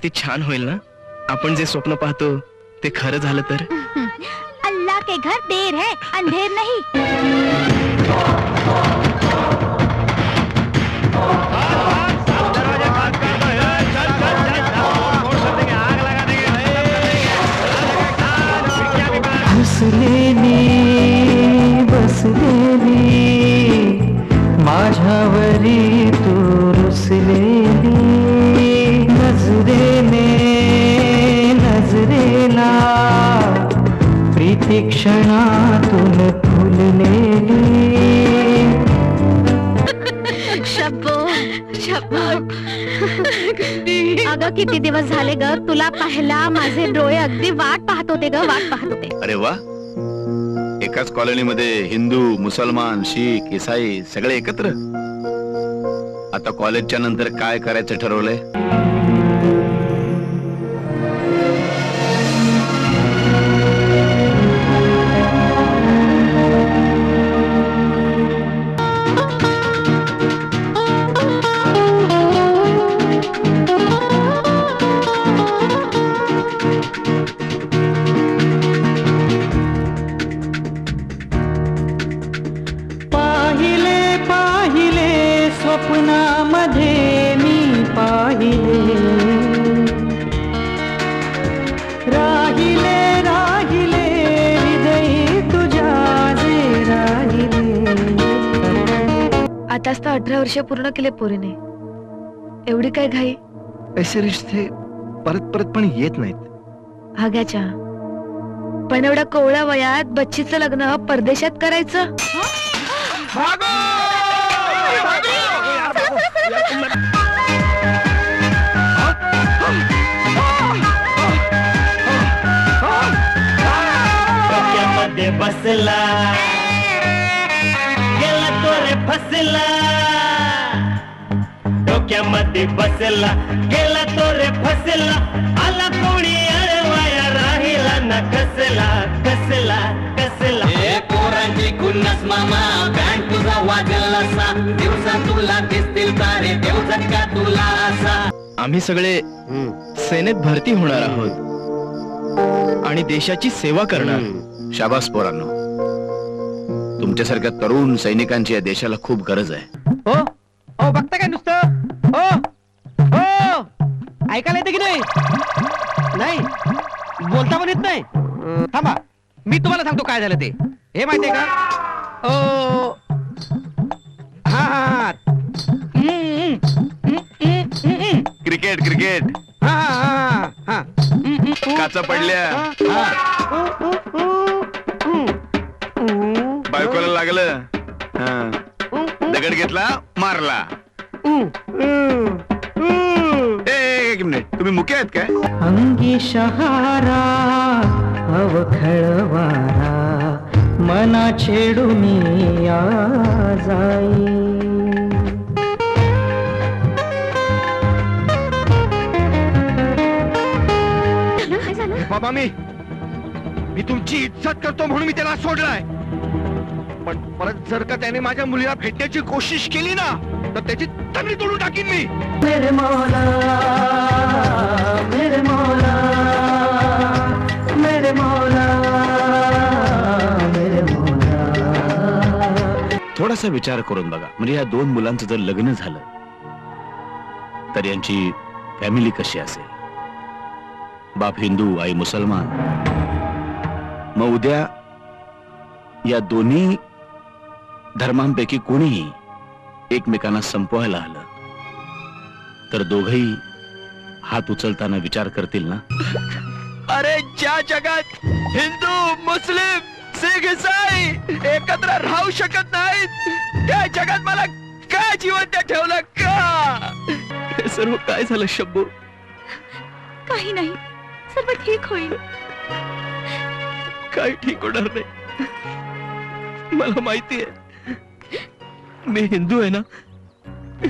किती छान होईल ना आपण जे स्वप्न पाहतो ते खरं झालं तर. अल्लाह के घर देर है अंधेर नहीं. हसलेली बसलेली माझ्यावरी तू रुसलेली नजरेने नजरेला प्रीती क्षणातून फुललेली. शब्बो शब्बो अगं किती दिवस झाले ग तुला पाहिला. माझे डोळे अगदी वाट पाहत होते ग वाट पाहत होते. अरे वा, एकाच कॉलनीमध्ये हिंदू मुसलमान शीख ईसाई सगळे एकत्र. आता कॉलेजच्या नंतर काय करायचं ठरवलंय? स्वप्नामध्ये मी पाहिले राहिले राहिले हृदय तुझ्या जे राहिले. आताच तर 18 वर्ष पूर्ण केले पोरीने. एवढी काय घाई? असे रिश्ते परत परत पण येत नाहीत. हाग्याच्या पण एवढ्या कोवळ्या वयात बच्चीचं लग्न परदेशात करायचं. डोक्यामध्ये बसला गेला तो रे फसला. डोक्यामध्ये बसला गेला तो रे फसला. आला कोणी अडवाया राहिला ना कसला कसला कसला. पोरांची खुन्नस मामा बँड तुझा वाजला असा. दिवसा तुला दिसतील तारे देव झटका तुला असा. आम्ही सगळे सेनेत भरती होणार आहोत आणि देशाची सेवा करणार. शाबास पोरांनो, तुमच्यासारख्या तरुण सैनिकांची या देशाला खूप गरज आहे. हो हो बघता काय नुसतं. हो हो ऐकायला येतं की नाही? नाही बोलता पण येत नाही. थांबा मी तुम्हाला सांगतो काय झालं ते. हे माहितीये का? ओ हा हा क्रिकेट क्रिकेट हा हा हा काचा पडल्या, बायकोला लागलं, दगड घेतला मारला. एक मिनिट, तुम्ही मुके आहेत काय? अंगी शहारा अवखळवारा मना छेडून या जाई. बाबा मी तुमची इज्जत करतो म्हणून मी त्याला सोडलाय. पण परत जर का त्याने माझ्या मुलीला भेटण्याची कोशिश केली ना तर त्याची तंगडी तोडून टाकीन मी. मेरे मौला मेरे मौला मेरे मौला मेरे मौला. थोडासा विचार करून बघा, म्हणजे या दोन मुलांचं जर लग्न झालं तर यांची फॅमिली कशी असेल? बाप हिंदू आई मुसलमान. मग उद्या या दोन्ही धर्मांपैकी कोणीही एकमेकांना संपवायला आलं तर दोघही हात उचलताना विचार करतील ना? अरे ज्या जगात हिंदू मुस्लिम शीख ईसाई एकत्र राहू शकत नाहीत त्या जगात मला का जिवंत ठेवलं का? हे सर्व काय झालं शब्बू? काही नाही, सर्व ठीक होईल. काय ठीक होणार नाही. मला माहिती आहे मी हिंदू आहे ना.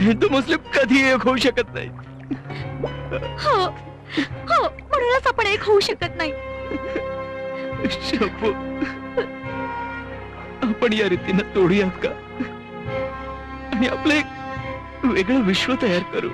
हिंदू मुस्लिम कधी एक होऊ शकत नाही. हो हो म्हणूनच आपण एक होऊ शकत नाही. शब्बू, आपण या रीतीनं तोडूयात का आणि आपलं एक वेगळं विश्व तयार करू.